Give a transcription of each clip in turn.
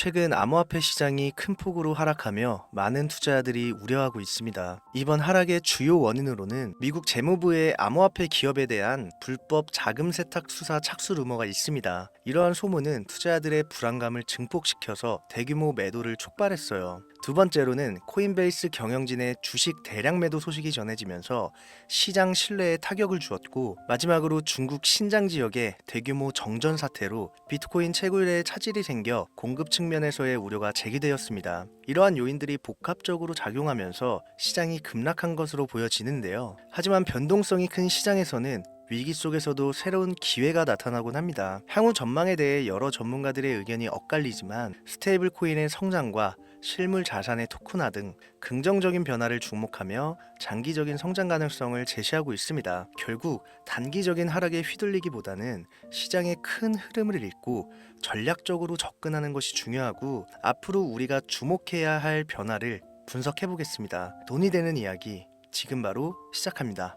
최근 암호화폐 시장이 큰 폭으로 하락하며 많은 투자자들이 우려하고 있습니다. 이번 하락의 주요 원인으로는 미국 재무부의 암호화폐 기업에 대한 불법 자금 세탁 수사 착수 루머가 있습니다. 이러한 소문은 투자자들의 불안감을 증폭시켜서 대규모 매도를 촉발했어요. 두 번째로는 코인베이스 경영진의 주식 대량 매도 소식이 전해지면서 시장 신뢰에 타격을 주었고, 마지막으로 중국 신장 지역의 대규모 정전 사태로 비트코인 채굴의 차질이 생겨 공급 측면에서의 우려가 제기되었습니다. 이러한 요인들이 복합적으로 작용하면서 시장이 급락한 것으로 보여지는데요. 하지만 변동성이 큰 시장에서는 위기 속에서도 새로운 기회가 나타나곤 합니다. 향후 전망에 대해 여러 전문가들의 의견이 엇갈리지만 스테이블 코인의 성장과 실물 자산의 토큰화 등 긍정적인 변화를 주목하며 장기적인 성장 가능성을 제시하고 있습니다. 결국 단기적인 하락에 휘둘리기보다는 시장의 큰 흐름을 읽고 전략적으로 접근하는 것이 중요하고, 앞으로 우리가 주목해야 할 변화를 분석해 보겠습니다. 돈이 되는 이야기 지금 바로 시작합니다.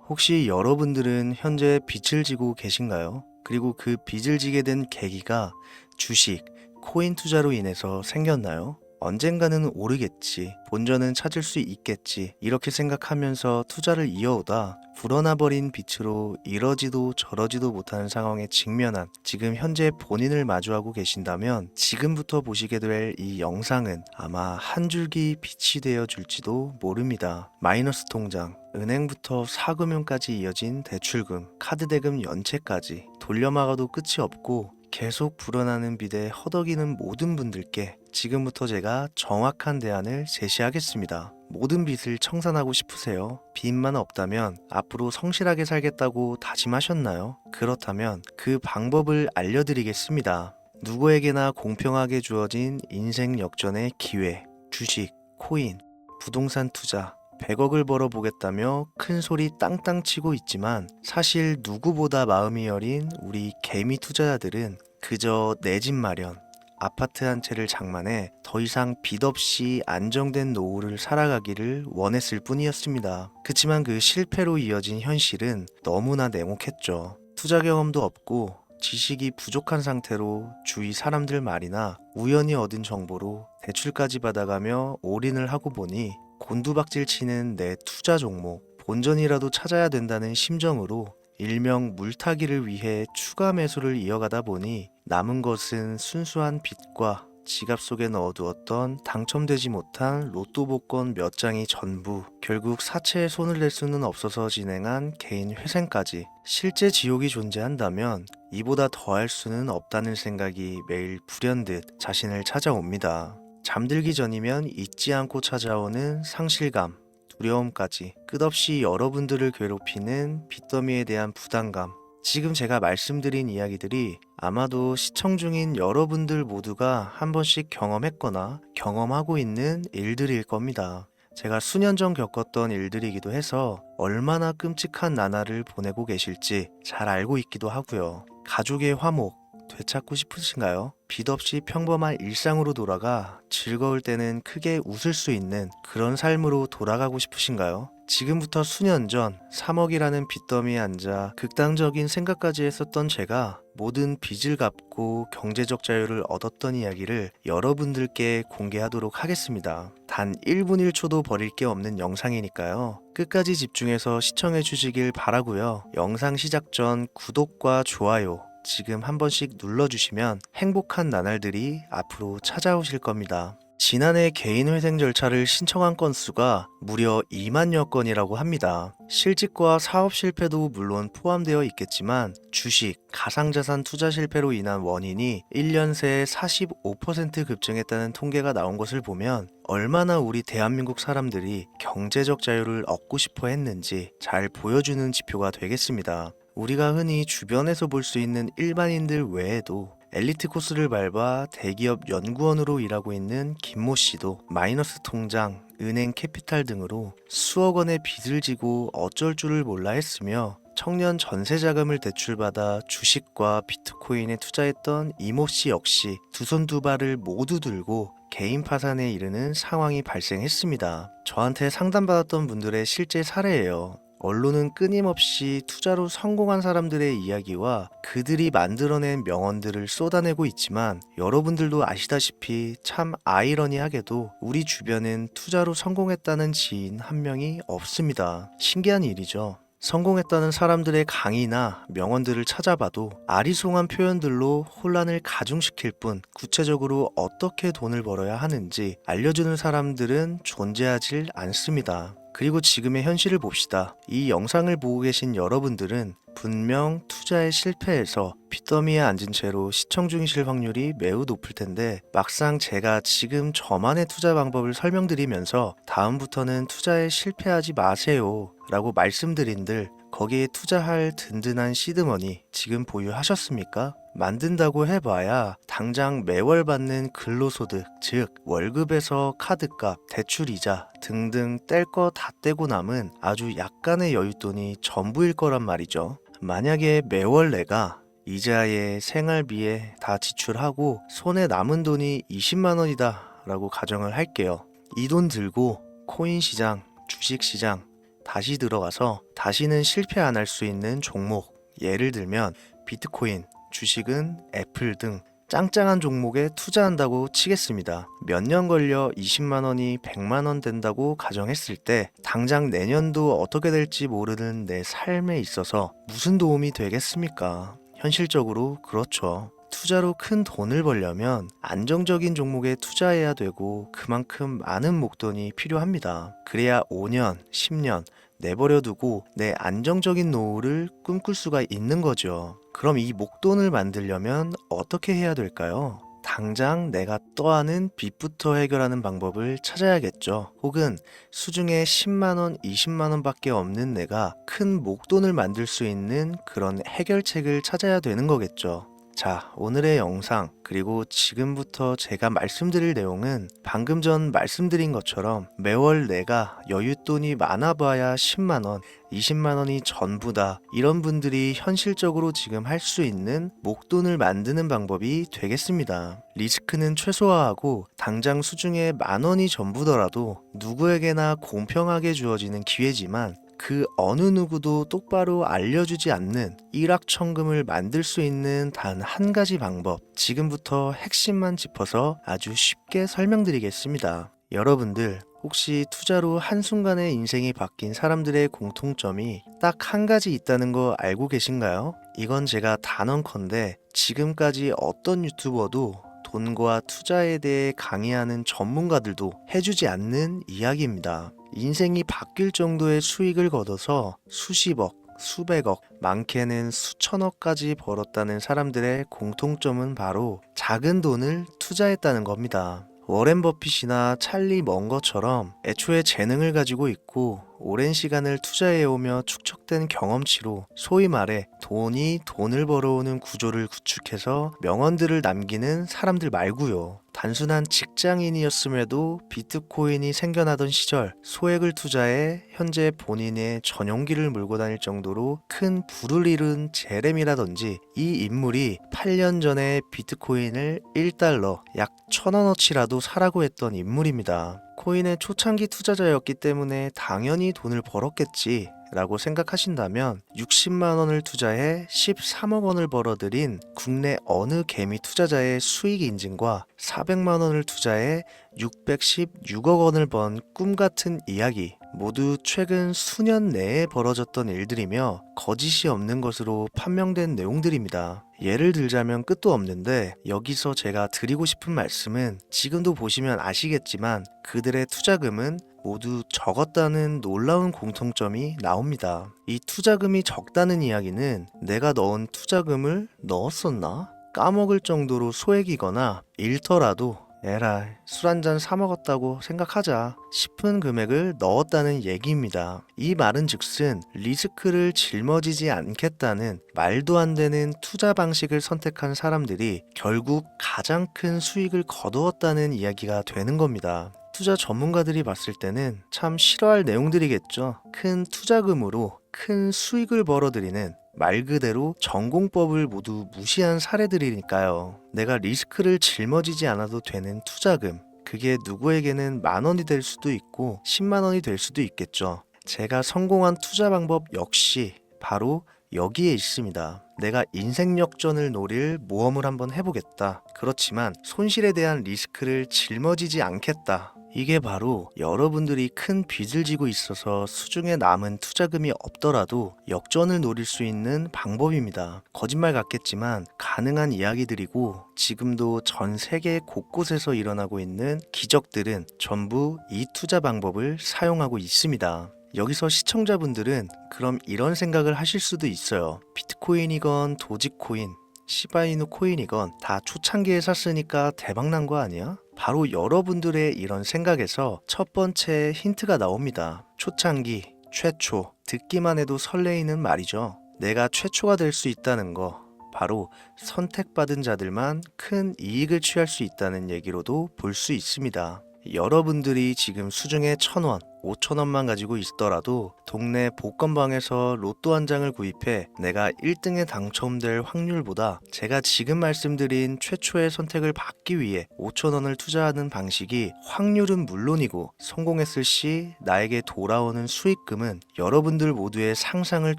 혹시 여러분들은 현재 빚을 지고 계신가요? 그리고 그 빚을 지게 된 계기가 주식, 코인 투자로 인해서 생겼나요? 언젠가는 오르겠지, 본전은 찾을 수 있겠지, 이렇게 생각하면서 투자를 이어오다 불어나 버린 빚으로 이러지도 저러지도 못하는 상황에 직면한 지금 현재 본인을 마주하고 계신다면, 지금부터 보시게 될 이 영상은 아마 한 줄기 빛이 되어 줄지도 모릅니다. 마이너스 통장, 은행부터 사금융까지 이어진 대출금, 카드 대금 연체까지 돌려막아도 끝이 없고 계속 불어나는 빚에 허덕이는 모든 분들께 지금부터 제가 정확한 대안을 제시하겠습니다. 모든 빚을 청산하고 싶으세요? 빚만 없다면 앞으로 성실하게 살겠다고 다짐하셨나요? 그렇다면 그 방법을 알려드리겠습니다. 누구에게나 공평하게 주어진 인생 역전의 기회, 주식, 코인, 부동산 투자, 100억을 벌어보겠다며 큰 소리 땅땅 치고 있지만, 사실 누구보다 마음이 여린 우리 개미 투자자들은 그저 내 집 마련, 아파트 한 채를 장만해 더 이상 빚 없이 안정된 노후를 살아가기를 원했을 뿐이었습니다. 그치만 그 실패로 이어진 현실은 너무나 냉혹했죠. 투자 경험도 없고 지식이 부족한 상태로 주위 사람들 말이나 우연히 얻은 정보로 대출까지 받아가며 올인을 하고 보니 곤두박질 치는 내 투자 종목, 본전이라도 찾아야 된다는 심정으로 일명 물타기를 위해 추가 매수를 이어가다 보니 남은 것은 순수한 빚과 지갑 속에 넣어두었던 당첨되지 못한 로또 복권 몇 장이 전부, 결국 사채에 손을 댈 수는 없어서 진행한 개인 회생까지. 실제 지옥이 존재한다면 이보다 더할 수는 없다는 생각이 매일 불현듯 자신을 찾아옵니다. 잠들기 전이면 잊지 않고 찾아오는 상실감, 두려움까지 끝없이 여러분들을 괴롭히는 빚더미에 대한 부담감. 지금 제가 말씀드린 이야기들이 아마도 시청 중인 여러분들 모두가 한 번씩 경험했거나 경험하고 있는 일들일 겁니다. 제가 수년 전 겪었던 일들이기도 해서 얼마나 끔찍한 나날을 보내고 계실지 잘 알고 있기도 하고요. 가족의 화목 되찾고 싶으신가요? 빚 없이 평범한 일상으로 돌아가 즐거울 때는 크게 웃을 수 있는 그런 삶으로 돌아가고 싶으신가요? 지금부터 수년 전 3억이라는 빚더미에 앉아 극단적인 생각까지 했었던 제가 모든 빚을 갚고 경제적 자유를 얻었던 이야기를 여러분들께 공개하도록 하겠습니다. 단 1분 1초도 버릴 게 없는 영상이니까요. 끝까지 집중해서 시청해 주시길 바라고요. 영상 시작 전 구독과 좋아요 지금 한 번씩 눌러주시면 행복한 나날들이 앞으로 찾아오실 겁니다. 지난해 개인 회생 절차를 신청한 건수가 무려 2만여 건이라고 합니다. 실직과 사업 실패도 물론 포함되어 있겠지만 주식, 가상자산 투자 실패로 인한 원인이 1년 새에 45% 급증했다는 통계가 나온 것을 보면 얼마나 우리 대한민국 사람들이 경제적 자유를 얻고 싶어 했는지 잘 보여주는 지표가 되겠습니다. 우리가 흔히 주변에서 볼 수 있는 일반인들 외에도 엘리트 코스를 밟아 대기업 연구원으로 일하고 있는 김모 씨도 마이너스 통장, 은행 캐피탈 등으로 수억 원의 빚을 지고 어쩔 줄을 몰라 했으며, 청년 전세 자금을 대출받아 주식과 비트코인에 투자했던 이모 씨 역시 두 손 두 발을 모두 들고 개인 파산에 이르는 상황이 발생했습니다. 저한테 상담받았던 분들의 실제 사례예요. 언론은 끊임없이 투자로 성공한 사람들의 이야기와 그들이 만들어낸 명언들을 쏟아내고 있지만 여러분들도 아시다시피 참 아이러니하게도 우리 주변엔 투자로 성공했다는 지인 한 명이 없습니다. 신기한 일이죠. 성공했다는 사람들의 강의나 명언들을 찾아봐도 아리송한 표현들로 혼란을 가중시킬 뿐 구체적으로 어떻게 돈을 벌어야 하는지 알려주는 사람들은 존재하질 않습니다. 그리고 지금의 현실을 봅시다. 이 영상을 보고 계신 여러분들은 분명 투자에 실패해서 빚더미에 앉은 채로 시청 중이실 확률이 매우 높을 텐데 막상 제가 지금 저만의 투자 방법을 설명드리면서 다음부터는 투자에 실패하지 마세요 라고 말씀드린들 거기에 투자할 든든한 시드머니 지금 보유하셨습니까? 만든다고 해봐야 당장 매월 받는 근로소득, 즉 월급에서 카드값, 대출이자 등등 뗄 거 다 떼고 남은 아주 약간의 여윳돈이 전부일 거란 말이죠. 만약에 매월 내가 이자에 생활비에 다 지출하고 손에 남은 돈이 20만 원이다 라고 가정을 할게요. 이 돈 들고 코인 시장, 주식 시장 다시 들어가서 다시는 실패 안 할 수 있는 종목, 예를 들면 비트코인, 주식은 애플 등 짱짱한 종목에 투자한다고 치겠습니다. 몇 년 걸려 20만 원이 100만 원 된다고 가정했을 때 당장 내년도 어떻게 될지 모르는 내 삶에 있어서 무슨 도움이 되겠습니까? 현실적으로 그렇죠. 투자로 큰 돈을 벌려면 안정적인 종목에 투자해야 되고 그만큼 많은 목돈이 필요합니다. 그래야 5년, 10년 내버려 두고 내 안정적인 노후를 꿈꿀 수가 있는 거죠. 그럼 이 목돈을 만들려면 어떻게 해야 될까요? 당장 내가 떠안은 빚부터 해결하는 방법을 찾아야겠죠. 혹은 수중에 10만원, 20만원 밖에 없는 내가 큰 목돈을 만들 수 있는 그런 해결책을 찾아야 되는 거겠죠. 자, 오늘의 영상 그리고 지금부터 제가 말씀드릴 내용은 방금 전 말씀드린 것처럼 매월 내가 여윳돈이 많아봐야 10만원, 20만원이 전부다 이런 분들이 현실적으로 지금 할 수 있는 목돈을 만드는 방법이 되겠습니다. 리스크는 최소화하고 당장 수중에 만원이 전부더라도 누구에게나 공평하게 주어지는 기회지만 그 어느 누구도 똑바로 알려주지 않는 일확천금을 만들 수 있는 단 한 가지 방법, 지금부터 핵심만 짚어서 아주 쉽게 설명드리겠습니다. 여러분들 혹시 투자로 한순간에 인생이 바뀐 사람들의 공통점이 딱 한 가지 있다는 거 알고 계신가요? 이건 제가 단언컨대 지금까지 어떤 유튜버도 돈과 투자에 대해 강의하는 전문가들도 해주지 않는 이야기입니다. 인생이 바뀔 정도의 수익을 거둬서 수십억, 수백억, 많게는 수천억까지 벌었다는 사람들의 공통점은 바로 작은 돈을 투자했다는 겁니다. 워렌 버핏이나 찰리 먼거처럼 애초에 재능을 가지고 있고 오랜 시간을 투자해오며 축적된 경험치로 소위 말해 돈이 돈을 벌어오는 구조를 구축해서 명언들을 남기는 사람들 말고요. 단순한 직장인이었음에도 비트코인이 생겨나던 시절 소액을 투자해 현재 본인의 전용기를 몰고 다닐 정도로 큰 부를 이룬 제렘이라든지 이 인물이 8년 전에 비트코인을 1달러 약 1,000원어치라도 사라고 했던 인물입니다. 코인의 초창기 투자자였기 때문에 당연히 돈을 벌었겠지 라고 생각하신다면 60만 원을 투자해 13억 원을 벌어들인 국내 어느 개미 투자자의 수익 인증과 400만 원을 투자해 616억 원을 번 꿈같은 이야기 모두 최근 수년 내에 벌어졌던 일들이며 거짓이 없는 것으로 판명된 내용들입니다. 예를 들자면 끝도 없는데 여기서 제가 드리고 싶은 말씀은 지금도 보시면 아시겠지만 그들의 투자금은 모두 적었다는 놀라운 공통점이 나옵니다. 이 투자금이 적다는 이야기는 내가 넣은 투자금을 넣었었나? 까먹을 정도로 소액이거나 잃더라도 에라이 술 한잔 사 먹었다고 생각하자 싶은 금액을 넣었다는 얘기입니다. 이 말은 즉슨 리스크를 짊어지지 않겠다는 말도 안 되는 투자 방식을 선택한 사람들이 결국 가장 큰 수익을 거두었다는 이야기가 되는 겁니다. 투자 전문가들이 봤을 때는 참 싫어할 내용들이겠죠. 큰 투자금으로 큰 수익을 벌어들이는 말 그대로 전공법을 모두 무시한 사례들이니까요. 내가 리스크를 짊어지지 않아도 되는 투자금, 그게 누구에게는 만 원이 될 수도 있고 10만 원이 될 수도 있겠죠. 제가 성공한 투자 방법 역시 바로 여기에 있습니다. 내가 인생 역전을 노릴 모험을 한번 해보겠다. 그렇지만 손실에 대한 리스크를 짊어지지 않겠다. 이게 바로 여러분들이 큰 빚을 지고 있어서 수중에 남은 투자금이 없더라도 역전을 노릴 수 있는 방법입니다. 거짓말 같겠지만 가능한 이야기들이고 지금도 전 세계 곳곳에서 일어나고 있는 기적들은 전부 이 투자 방법을 사용하고 있습니다. 여기서 시청자분들은 그럼 이런 생각을 하실 수도 있어요. 비트코인이건 도지코인, 시바이누 코인이건 다 초창기에 샀으니까 대박난 거 아니야? 바로 여러분들의 이런 생각에서 첫 번째 힌트가 나옵니다. 초창기, 최초, 듣기만 해도 설레이는 말이죠. 내가 최초가 될 수 있다는 거, 바로 선택받은 자들만 큰 이익을 취할 수 있다는 얘기로도 볼 수 있습니다. 여러분들이 지금 수중에 1,000원, 5,000원만 가지고 있더라도 동네 복권방에서 로또 한 장을 구입해 내가 1등에 당첨될 확률보다 제가 지금 말씀드린 최초의 선택을 받기 위해 5,000원을 투자하는 방식이 확률은 물론이고 성공했을 시 나에게 돌아오는 수익금은 여러분들 모두의 상상을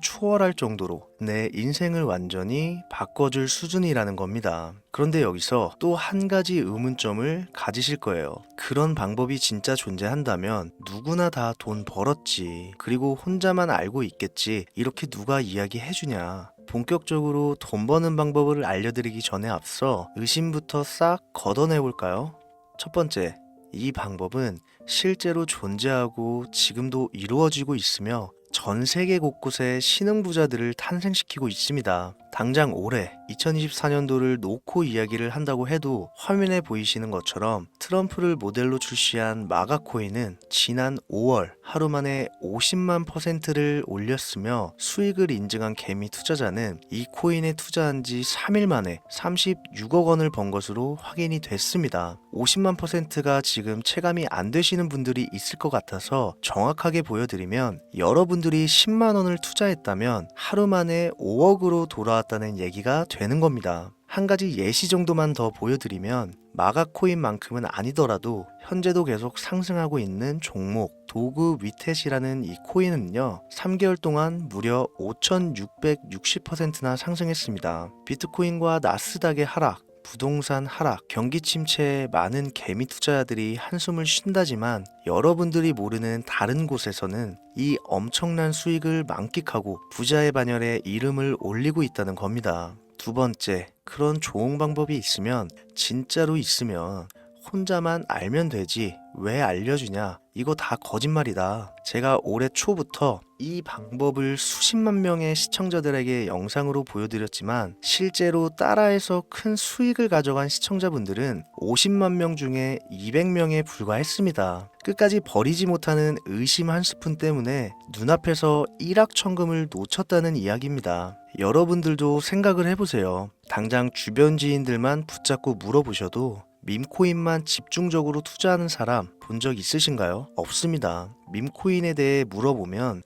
초월할 정도로 내 인생을 완전히 바꿔줄 수준이라는 겁니다. 그런데 여기서 또 한 가지 의문점을 가지실 거예요. 그런 방법이 진짜 존재한다면 누구나 다 돈 벌었지. 그리고 혼자만 알고 있겠지. 이렇게 누가 이야기해주냐. 본격적으로 돈 버는 방법을 알려드리기 전에 앞서 의심부터 싹 걷어내볼까요? 첫 번째, 이 방법은 실제로 존재하고 지금도 이루어지고 있으며 전 세계 곳곳에 신흥부자들을 탄생시키고 있습니다. 당장 올해 2024년도를 놓고 이야기를 한다고 해도 화면에 보이시는 것처럼 트럼프를 모델로 출시한 마가코인은 지난 5월 하루 만에 50만 %를 올렸으며 수익을 인증한 개미 투자자는 이 코인에 투자한 지 3일 만에 36억 원을 번 것으로 확인이 됐습니다. 50만 %가 지금 체감이 안 되시는 분들이 있을 것 같아서 정확하게 보여드리면 여러분들이 10만 원을 투자했다면 하루 만에 5억으로 돌아왔다는 얘기가 되는 겁니다. 한 가지 예시 정도만 더 보여드리면 마가코인만큼은 아니더라도 현재도 계속 상승하고 있는 종목 도구 위텟이라는 이 코인은요 3개월 동안 무려 5,660%나 상승했습니다. 비트코인과 나스닥의 하락, 부동산 하락, 경기 침체에 많은 개미 투자자들이 한숨을 쉰다지만 여러분들이 모르는 다른 곳에서는 이 엄청난 수익을 만끽하고 부자의 반열에 이름을 올리고 있다는 겁니다. 두 번째, 그런 좋은 방법이 있으면 진짜로 있으면 혼자만 알면 되지 왜 알려주냐? 이거 다 거짓말이다. 제가 올해 초부터 이 방법을 수십만 명의 시청자들에게 영상으로 보여드렸지만 실제로 따라해서 큰 수익을 가져간 시청자분들은 50만 명 중에 200명에 불과했습니다. 끝까지 버리지 못하는 의심 한 스푼 때문에 눈앞에서 일확천금을 놓쳤다는 이야기입니다. 여러분들도 생각을 해보세요. 당장 주변 지인들만 붙잡고 물어보셔도 밈코인만 집중적으로 투자하는 사람 본 적 있으신가요? 없습니다. 밈코인에 대해 물어보면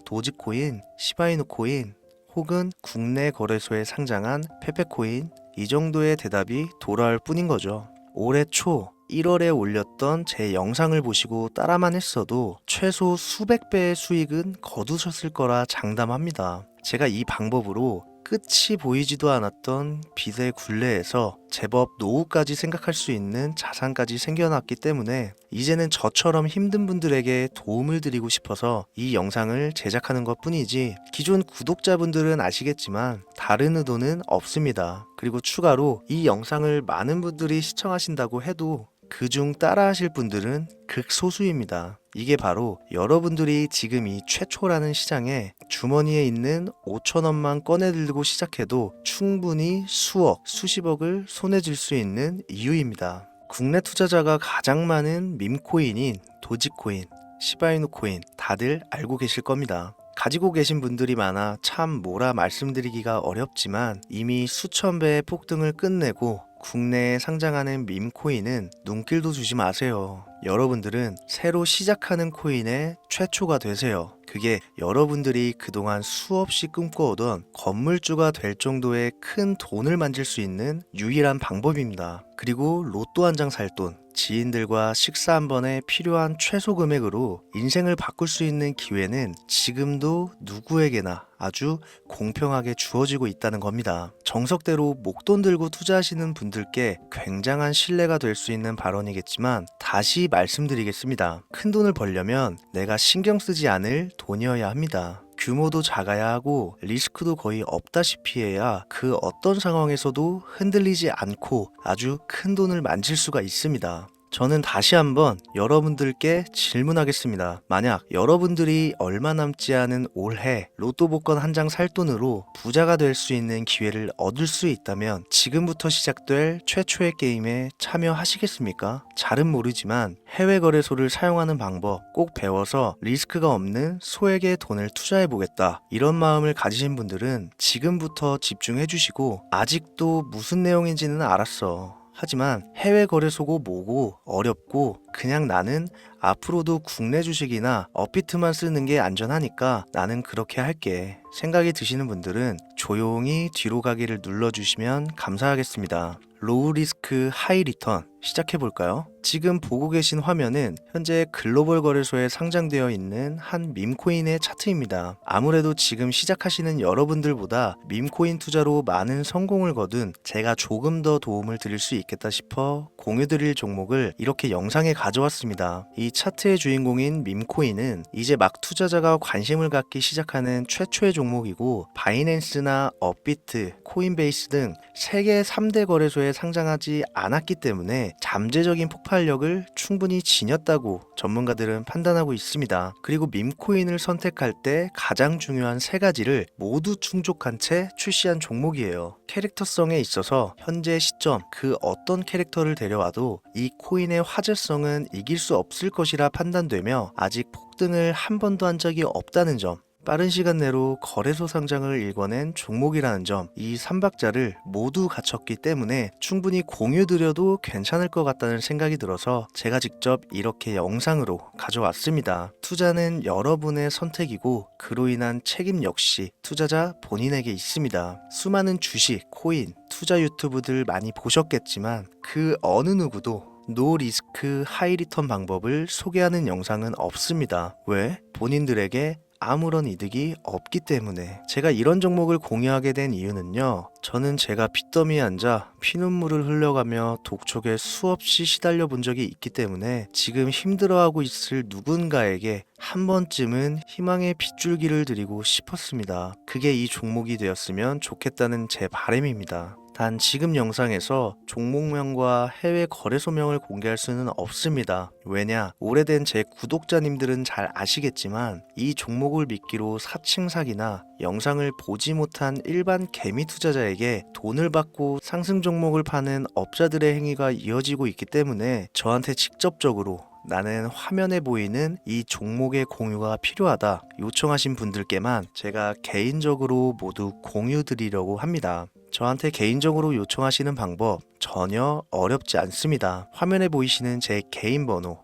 도지코인, 시바이누 코인 혹은 국내 거래소에 상장한 페페코인 이 정도의 대답이 돌아올 뿐인 거죠. 올해 초 1월에 올렸던 제 영상을 보시고 따라만 했어도 최소 수백 배의 수익은 거두셨을 거라 장담합니다. 제가 이 방법으로 끝이 보이지도 않았던 빚의 굴레에서 제법 노후까지 생각할 수 있는 자산까지 생겨났기 때문에 이제는 저처럼 힘든 분들에게 도움을 드리고 싶어서 이 영상을 제작하는 것 뿐이지 기존 구독자분들은 아시겠지만 다른 의도는 없습니다. 그리고 추가로 이 영상을 많은 분들이 시청하신다고 해도 그중 따라하실 분들은 극소수입니다. 이게 바로 여러분들이 지금 이 최초라는 시장에 주머니에 있는 5,000원만 꺼내들고 시작해도 충분히 수억, 수십억을 손에 쥘 수 있는 이유입니다. 국내 투자자가 가장 많은 밈코인인 도지코인, 시바이누 코인 다들 알고 계실 겁니다. 가지고 계신 분들이 많아 참 뭐라 말씀드리기가 어렵지만 이미 수천 배의 폭등을 끝내고 국내에 상장하는 밈코인은 눈길도 주지 마세요. 여러분들은 새로 시작하는 코인의 최초가 되세요. 그게 여러분들이 그동안 수없이 꿈꿔오던 건물주가 될 정도의 큰 돈을 만질 수 있는 유일한 방법입니다. 그리고 로또 한 장 살 돈, 지인들과 식사 한 번에 필요한 최소 금액으로 인생을 바꿀 수 있는 기회는 지금도 누구에게나 아주 공평하게 주어지고 있다는 겁니다. 정석대로 목돈 들고 투자하시는 분들께 굉장한 신뢰가 될 수 있는 발언이겠지만 다시 말씀드리겠습니다. 큰 돈을 벌려면 내가 신경 쓰지 않을 돈이어야 합니다. 규모도 작아야 하고 리스크도 거의 없다시피 해야 그 어떤 상황에서도 흔들리지 않고 아주 큰 돈을 만질 수가 있습니다. 저는 다시 한번 여러분들께 질문하겠습니다. 만약 여러분들이 얼마 남지 않은 올해 로또 복권 한 장 살 돈으로 부자가 될 수 있는 기회를 얻을 수 있다면 지금부터 시작될 최초의 게임에 참여하시겠습니까? 잘은 모르지만 해외 거래소를 사용하는 방법 꼭 배워서 리스크가 없는 소액의 돈을 투자해 보겠다. 이런 마음을 가지신 분들은 지금부터 집중해 주시고 아직도 무슨 내용인지는 알았어. 하지만 해외 거래소고 뭐고 어렵고 그냥 나는 앞으로도 국내 주식이나 업비트만 쓰는 게 안전하니까 나는 그렇게 할게 생각이 드시는 분들은 조용히 뒤로 가기를 눌러주시면 감사하겠습니다. 로우 리스크 하이 리턴 시작해볼까요? 지금 보고 계신 화면은 현재 글로벌 거래소에 상장되어 있는 한 밈코인의 차트입니다. 아무래도 지금 시작하시는 여러분들보다 밈코인 투자로 많은 성공을 거둔 제가 조금 더 도움을 드릴 수 있겠다 싶어 공유드릴 종목을 이렇게 영상에 가져왔습니다. 이 차트의 주인공인 밈코인은 이제 막 투자자가 관심을 갖기 시작하는 최초의 종목이고 바이낸스나 업비트, 코인베이스 등 세계 3대 거래소에 상장하지 않았기 때문에 잠재적인 폭발력을 충분히 지녔다고 전문가들은 판단하고 있습니다. 그리고 밈코인을 선택할 때 가장 중요한 세 가지를 모두 충족한 채 출시한 종목이에요. 캐릭터성에 있어서 현재 시점 그 어떤 캐릭터를 데려와도 이 코인의 화제성은 이길 수 없을 것이라 판단되며 아직 폭등을 한 번도 한 적이 없다는 점, 빠른 시간 내로 거래소 상장을 일궈낸 종목이라는 점, 이 3박자를 모두 갖췄기 때문에 충분히 공유드려도 괜찮을 것 같다는 생각이 들어서 제가 직접 이렇게 영상으로 가져왔습니다. 투자는 여러분의 선택이고 그로 인한 책임 역시 투자자 본인에게 있습니다. 수많은 주식, 코인, 투자 유튜브들 많이 보셨겠지만 그 어느 누구도 노 리스크 하이 리턴 방법을 소개하는 영상은 없습니다. 왜? 본인들에게 아무런 이득이 없기 때문에. 제가 이런 종목을 공유하게 된 이유는요, 저는 제가 빚더미에 앉아 피눈물을 흘려가며 독촉에 수없이 시달려 본 적이 있기 때문에 지금 힘들어하고 있을 누군가에게 한 번쯤은 희망의 빗줄기를 드리고 싶었습니다. 그게 이 종목이 되었으면 좋겠다는 제 바람입니다. 단 지금 영상에서 종목명과 해외 거래소명을 공개할 수는 없습니다. 왜냐? 오래된 제 구독자님들은 잘 아시겠지만 이 종목을 미끼로 사칭 사기나 영상을 보지 못한 일반 개미 투자자에게 돈을 받고 상승 종목을 파는 업자들의 행위가 이어지고 있기 때문에 저한테 직접적으로 나는 화면에 보이는 이 종목의 공유가 필요하다 요청하신 분들께만 제가 개인적으로 모두 공유 드리려고 합니다. 저한테 개인적으로 요청하시는 방법 전혀 어렵지 않습니다. 화면에 보이시는 제 개인 번호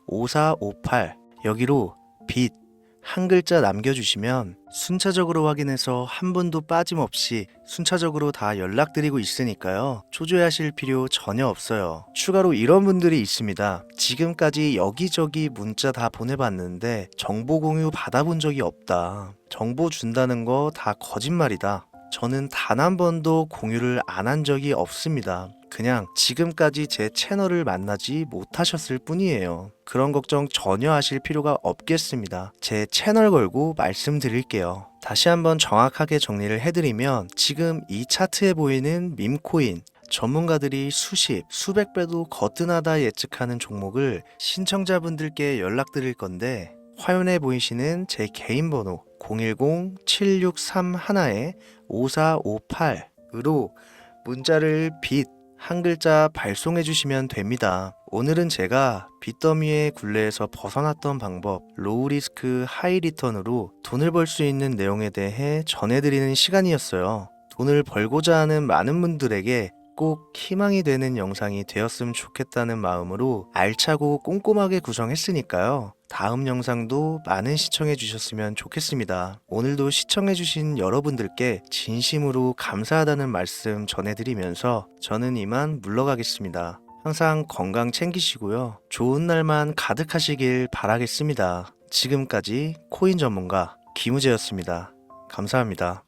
010-7631-5458 여기로 빚 한 글자 남겨주시면 순차적으로 확인해서 한 분도 빠짐없이 순차적으로 다 연락드리고 있으니까요. 초조해하실 필요 전혀 없어요. 추가로 이런 분들이 있습니다. 지금까지 여기저기 문자 다 보내봤는데 정보 공유 받아본 적이 없다. 정보 준다는 거 다 거짓말이다. 저는 단 한 번도 공유를 안 한 적이 없습니다. 그냥 지금까지 제 채널을 만나지 못하셨을 뿐이에요. 그런 걱정 전혀 하실 필요가 없겠습니다. 제 채널 걸고 말씀드릴게요. 다시 한번 정확하게 정리를 해드리면 지금 이 차트에 보이는 밈코인 전문가들이 수십, 수백 배도 거뜬하다 예측하는 종목을 신청자분들께 연락드릴 건데 화면에 보이시는 제 개인 번호 010-7631-5458으로 문자를 빚 한 글자 발송해 주시면 됩니다. 오늘은 제가 빚더미의 굴레에서 벗어났던 방법, 로우 리스크 하이 리턴으로 돈을 벌 수 있는 내용에 대해 전해드리는 시간이었어요. 돈을 벌고자 하는 많은 분들에게 꼭 희망이 되는 영상이 되었으면 좋겠다는 마음으로 알차고 꼼꼼하게 구성했으니까요. 다음 영상도 많은 시청해 주셨으면 좋겠습니다. 오늘도 시청해 주신 여러분들께 진심으로 감사하다는 말씀 전해드리면서 저는 이만 물러가겠습니다. 항상 건강 챙기시고요. 좋은 날만 가득하시길 바라겠습니다. 지금까지 코인 전문가 김우재였습니다. 감사합니다.